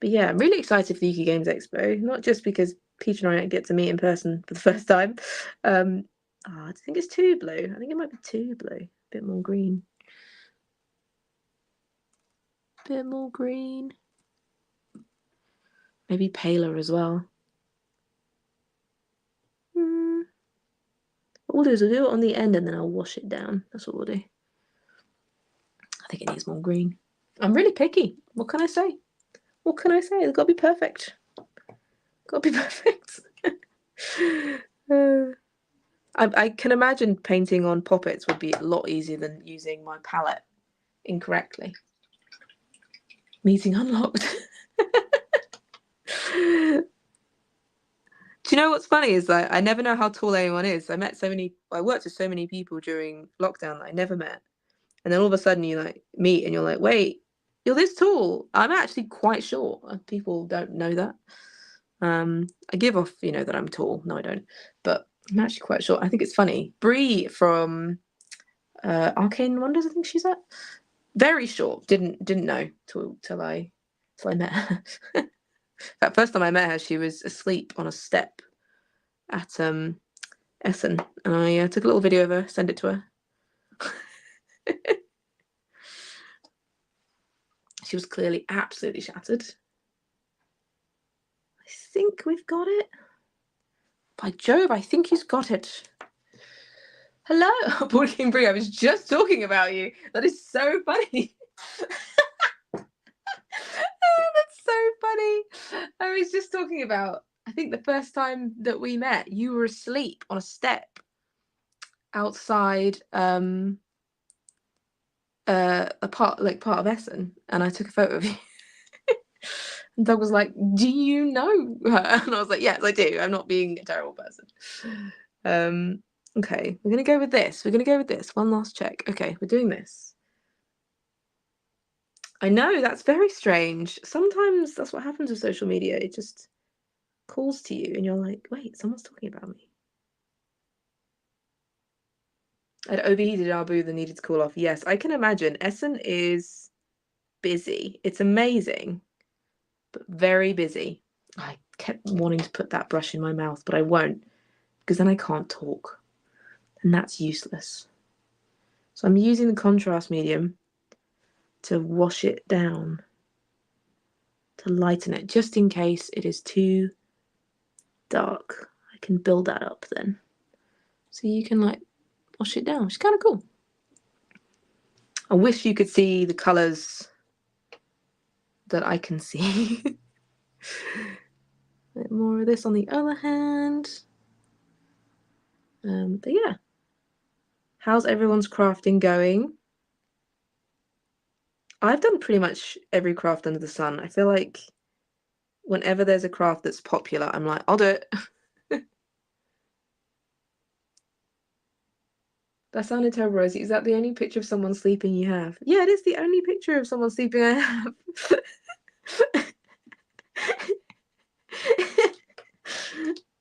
yeah, I'm really excited for the UK Games Expo. Not just because Peach and I get to meet in person for the first time. I think it's too blue. I think it might be too blue. A bit more green. Bit more green. Maybe paler as well. What we'll do is we'll do it on the end and then I'll wash it down. That's what we'll do. I think it needs more green. I'm really picky. What can I say? What can I say? It's got to be perfect. Got to be perfect. I can imagine painting on poppets would be a lot easier than using my palette incorrectly. Meeting unlocked. Do you know what's funny is that I never know how tall anyone is. I worked with so many people during lockdown that I never met. And then all of a sudden you like meet and you're like, wait, you're this tall. I'm actually quite short. People don't know that. I give off, that I'm tall. No, I don't. But I'm actually quite short. I think it's funny. Bree from Arcane Wonders, I think she's at. Very short. Didn't know till I met her. That first time I met her, she was asleep on a step at Essen, and I took a little video of her, sent it to her. She was clearly absolutely shattered. I think we've got it. By Jove, I think he's got it. Hello, Board Game Brie. I was just talking about you. That is so funny. Oh, that's so funny. I was just talking about, I think the first time that we met, you were asleep on a step outside a part of Essen, and I took a photo of you. And Doug was like, do you know her? And I was like, yes, I do. I'm not being a terrible person. Okay, we're gonna go with this. One last check. Okay, we're doing this. I know, that's very strange. Sometimes that's what happens with social media. It just calls to you and you're like, wait, someone's talking about me. I'd overheated our booth and needed to cool off. Yes, I can imagine. Essen is busy. It's amazing, but very busy. I kept wanting to put that brush in my mouth, but I won't, because then I can't talk. And that's useless. So I'm using the contrast medium to wash it down, to lighten it, just in case it is too dark. I can build that up then. So you can like wash it down, which is kind of cool. I wish you could see the colours that I can see. A bit more of this on the other hand. But yeah. How's everyone's crafting going? I've done pretty much every craft under the sun. I feel like whenever there's a craft that's popular, I'm like, I'll do it. That sounded terrible, Rosie. Is that the only picture of someone sleeping you have? Yeah, it is the only picture of someone sleeping I have.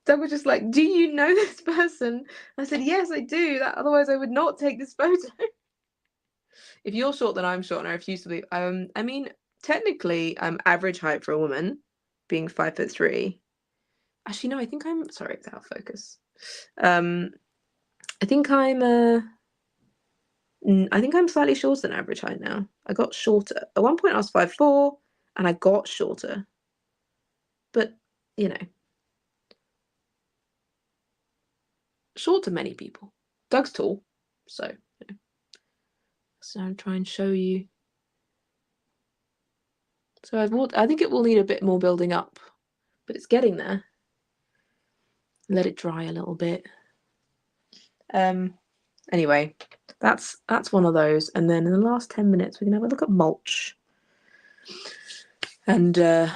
Doug was just like, do you know this person? I said, yes, I do. Otherwise, I would not take this photo. If you're short, then I'm short, and I refuse to be. I mean, technically, I'm average height for a woman, being 5'3". Actually, no, I think I'm. Sorry, it's out of focus. I think I'm slightly shorter than average height now. I got shorter. At one point, I was 5'4", and I got shorter. But short to many people. Doug's tall, so. So I'll try and show you. So I think it will need a bit more building up, but it's getting there. Let it dry a little bit. Anyway, that's one of those. And then in the last 10 minutes, we're gonna have a look at mulch and have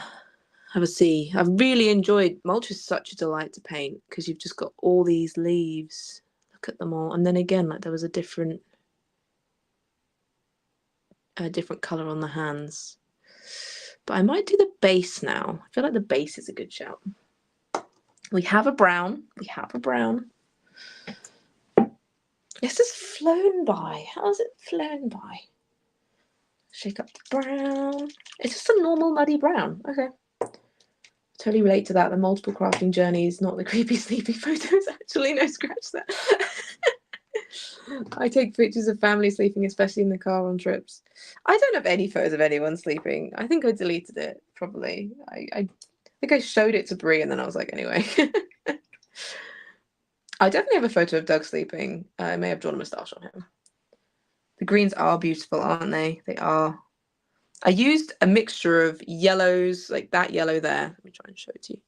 a see. I've really enjoyed mulch. Is such a delight to paint because you've just got all these leaves. Look at them all, and then again, like there was a different color on the hands. But I might do the base now. I feel like the base is a good shout. We have a brown. It's just flown by. How's it flown by? Shake up the brown. It's just a normal muddy brown. Okay. Totally relate to that. The multiple crafting journeys, not the creepy sleeping photos. Actually, no, scratch that. I take pictures of family sleeping, especially in the car on trips. I don't have any photos of anyone sleeping. I think I deleted it, probably. I think I showed it to Brie and then I was like, anyway. I definitely have a photo of Doug sleeping. I may have drawn a moustache on him. The greens are beautiful, aren't they? They are. I used a mixture of yellows, like that yellow there. Let me try and show it to you.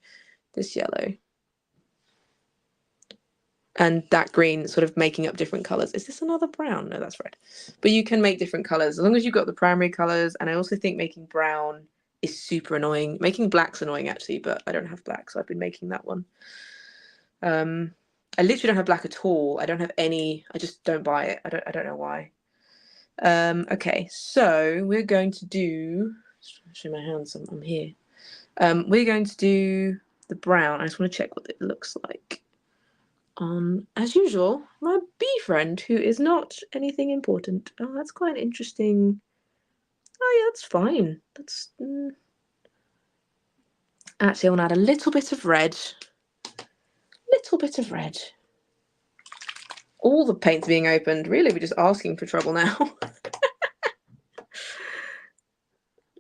This yellow. And that green, sort of making up different colours. Is this another brown? No, that's red. But you can make different colours as long as you've got the primary colours. And I also think making brown is super annoying. Making black's annoying, actually, but I don't have black, so I've been making that one. I literally don't have black at all. I don't have any. I just don't buy it. I don't know why. Okay, so we're going to do. Show my hands. I'm here. We're going to do the brown. I just want to check what it looks like. As usual, my bee friend, who is not anything important. Oh, that's quite interesting. Oh yeah, that's fine. That's actually, I want to add a little bit of red. Little bit of red. All the paint's being opened. Really, we're just asking for trouble now.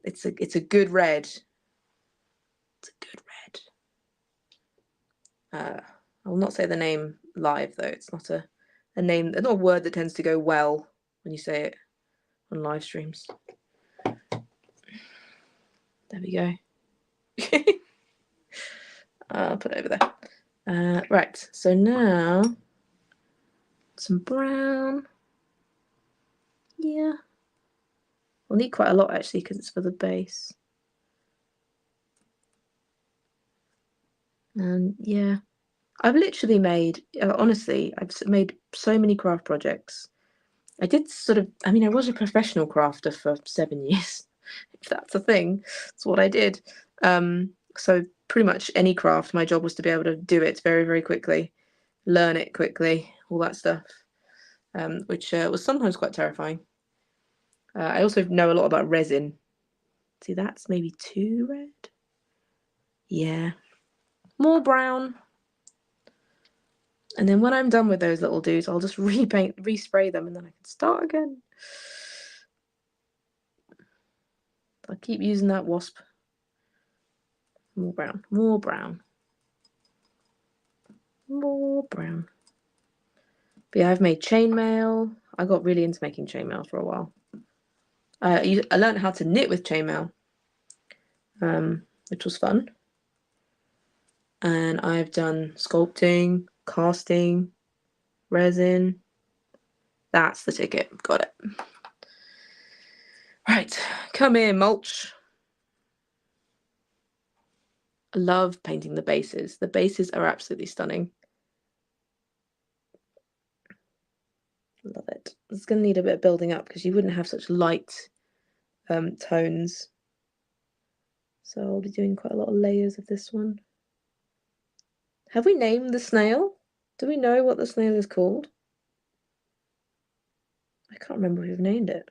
It's a good red. It's a good red. I will not say the name live though. It's not a name, not a word that tends to go well when you say it on live streams. There we go. I'll put it over there. Right, so now some brown. Yeah. We'll need quite a lot actually because it's for the base. And yeah, I've literally made, honestly, I've made so many craft projects. I did sort of, I mean, I was a professional crafter for 7 years, if that's a thing. That's what I did. So pretty much any craft, my job was to be able to do it very, very quickly, learn it quickly, all that stuff, which was sometimes quite terrifying. I also know a lot about resin. See, that's maybe too red. Yeah. More brown. And then when I'm done with those little dudes, I'll just respray them, and then I can start again. I'll keep using that wasp. More brown, more brown, more brown. But yeah, I've made chainmail. I got really into making chainmail for a while. I learned how to knit with chainmail, which was fun. And I've done sculpting, casting, resin. That's the ticket. Got it. Right, come here, mulch. I love painting the bases. The bases are absolutely stunning. Love it. It's going to need a bit of building up because you wouldn't have such light tones. So I'll be doing quite a lot of layers of this one. Have we named the snail? Do we know what the snail is called? I can't remember if we've named it.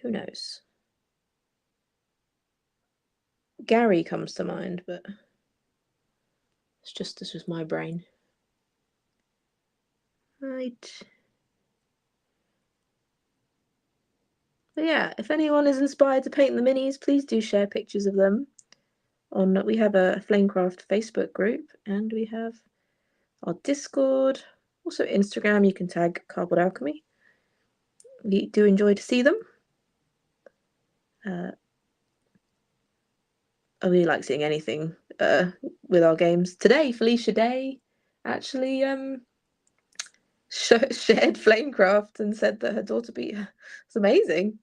Who knows? Gary comes to mind, but this is my brain. Right. But yeah, if anyone is inspired to paint the minis, please do share pictures of them. We have a Flamecraft Facebook group, and we have our Discord, also Instagram. You can tag Cardboard Alchemy. We do enjoy to see them. I really like seeing anything with our games. Today, Felicia Day actually shared Flamecraft and said that her daughter beat her. It's amazing.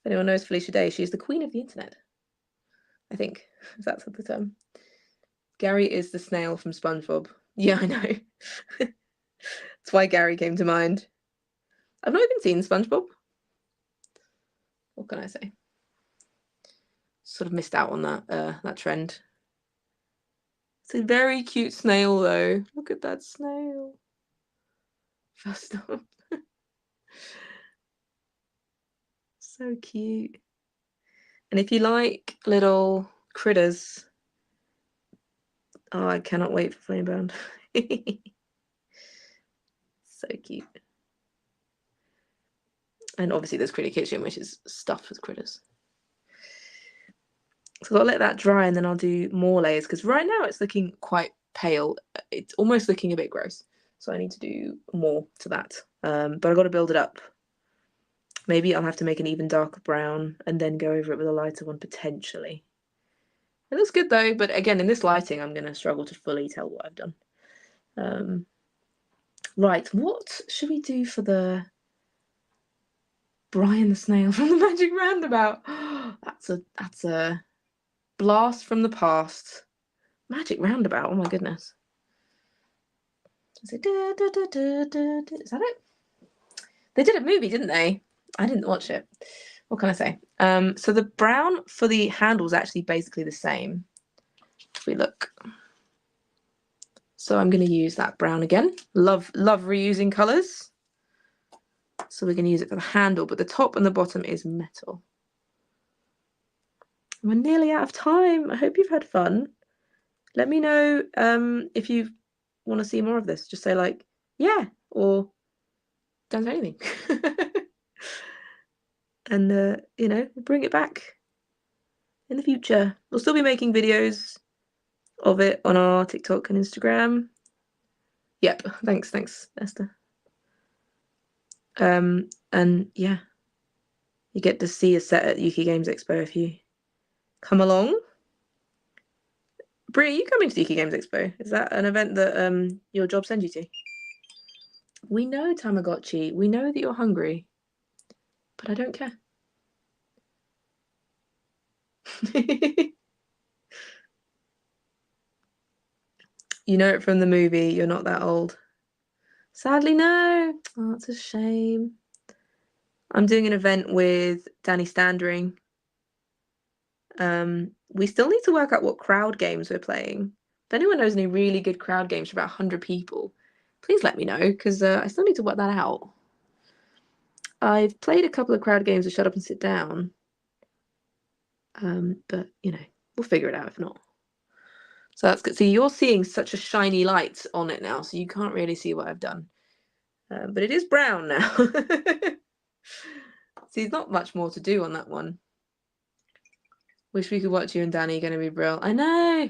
If anyone knows Felicia Day, she's the queen of the internet. I think, if that's the term. Gary is the snail from SpongeBob. Yeah, I know. That's why Gary came to mind. I've not even seen SpongeBob. What can I say? Sort of missed out on that trend. It's a very cute snail though. Look at that snail. First off. So cute. And if you like little critters, oh, I cannot wait for Flamebound. So cute. And obviously there's Critter Kitchen, which is stuffed with critters. So I'll let that dry and then I'll do more layers, because right now it's looking quite pale. It's almost looking a bit gross. So I need to do more to that. But I've got to build it up. Maybe I'll have to make an even darker brown and then go over it with a lighter one potentially. It looks good though, but again, in this lighting, I'm going to struggle to fully tell what I've done. Right, what should we do for the Brian the Snail from the Magic Roundabout? That's a blast from the past. Magic Roundabout, oh my goodness. Is it? Is that it? They did a movie, didn't they? I didn't watch it. What can I say? So the brown for the handle is actually basically the same. If we look. So I'm going to use that brown again. Love reusing colours. So we're going to use it for the handle, but the top and the bottom is metal. We're nearly out of time. I hope you've had fun. Let me know if you want to see more of this. Just say like, yeah, or don't say anything. And, you know, we'll bring it back in the future. We'll still be making videos of it on our TikTok and Instagram. Yep, thanks, Esther. And yeah, you get to see a set at UK Games Expo if you come along. Brie, are you coming to the UK Games Expo? Is that an event that your job sends you to? We know, Tamagotchi. We know that you're hungry, but I don't care. You know it from the movie. You're not that old. Sadly, no. Oh, that's a shame. I'm doing an event with Danny Standring. We still need to work out what crowd games we're playing. If anyone knows any really good crowd games for about 100 people, please let me know, because I still need to work that out. I've played a couple of crowd games of Shut Up and Sit Down. But, you know, we'll figure it out if not. So that's good. So you're seeing such a shiny light on it now, so you can't really see what I've done. But it is brown now. See, there's not much more to do on that one. Wish we could watch you and Danny going to be brilliant. I know.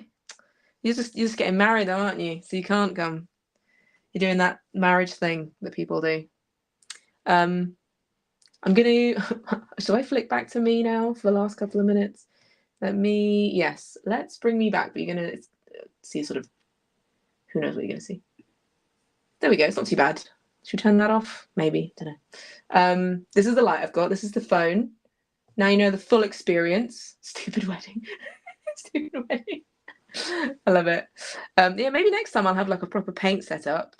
You're just getting married though, aren't you? So you can't come. You're doing that marriage thing that people do. I'm going to... Shall I flick back to me now for the last couple of minutes? Yes, let's bring me back. But you're going to see sort of... Who knows what you're going to see. There we go. It's not too bad. Should we turn that off? Maybe. Don't know. This is the light I've got. This is the phone. Now you know the full experience. Stupid wedding. Stupid wedding. I love it. Yeah, maybe next time I'll have like a proper paint setup.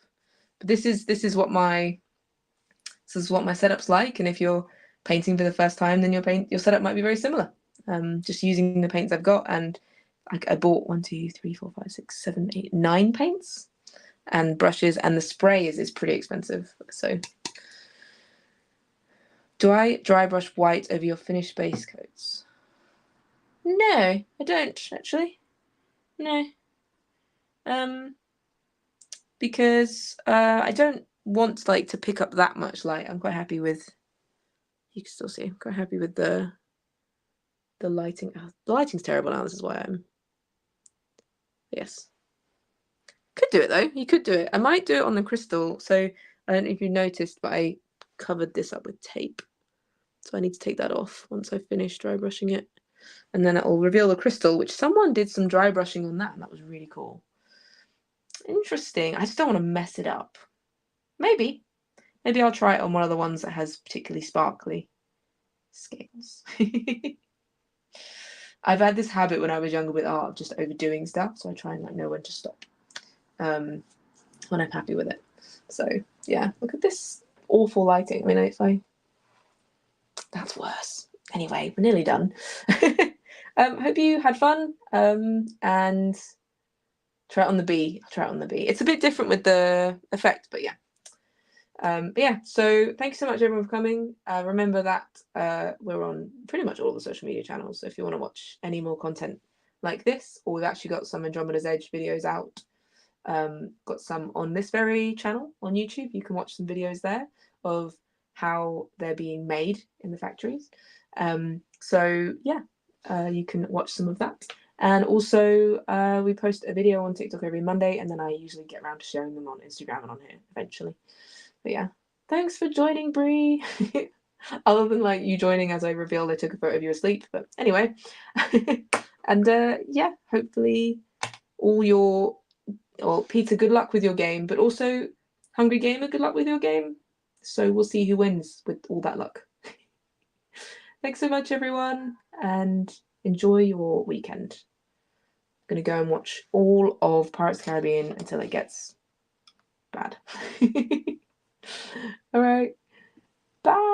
But this is what my setup's like. And if you're painting for the first time, then your setup might be very similar. Just using the paints I've got, and I bought 1, 2, 3, 4, 5, 6, 7, 8, 9 paints and brushes, and the spray is pretty expensive. So do I dry brush white over your finished base coats? No, I don't actually. No. Because I don't want like to pick up that much light. I'm quite happy with, you can still see, I'm quite happy with the lighting. Oh, the lighting's terrible now, this is why yes. Could do it though, you could do it. I might do it on the crystal. So I don't know if you noticed, but I covered this up with tape. So I need to take that off once I finish dry brushing it. And then it will reveal the crystal, which someone did some dry brushing on that, and that was really cool. Interesting. I just don't want to mess it up. Maybe I'll try it on one of the ones that has particularly sparkly scales. I've had this habit when I was younger with art of just overdoing stuff, so I try and like know when to stop when I'm happy with it. So yeah, look at this awful lighting. I mean, that's worse. Anyway, we're nearly done. Hope you had fun and Try it on the B. I'll try it on the B. It's a bit different with the effect, but yeah. But yeah, so thank you so much everyone for coming. Remember that we're on pretty much all the social media channels, so if you want to watch any more content like this, or we've actually got some Andromeda's Edge videos out, got some on this very channel on YouTube. You can watch some videos there of how they're being made in the factories. So yeah, you can watch some of that. And also we post a video on TikTok every Monday, and then I usually get around to sharing them on Instagram and on here eventually. But yeah, thanks for joining, Bree. Other than like you joining as I revealed I took a photo of you asleep, but anyway. And yeah, hopefully Peter, good luck with your game, but also Hungry Gamer, good luck with your game. So we'll see who wins with all that luck. Thanks so much, everyone, and enjoy your weekend. I'm gonna go and watch all of Pirates of the Caribbean until it gets bad. All right, bye.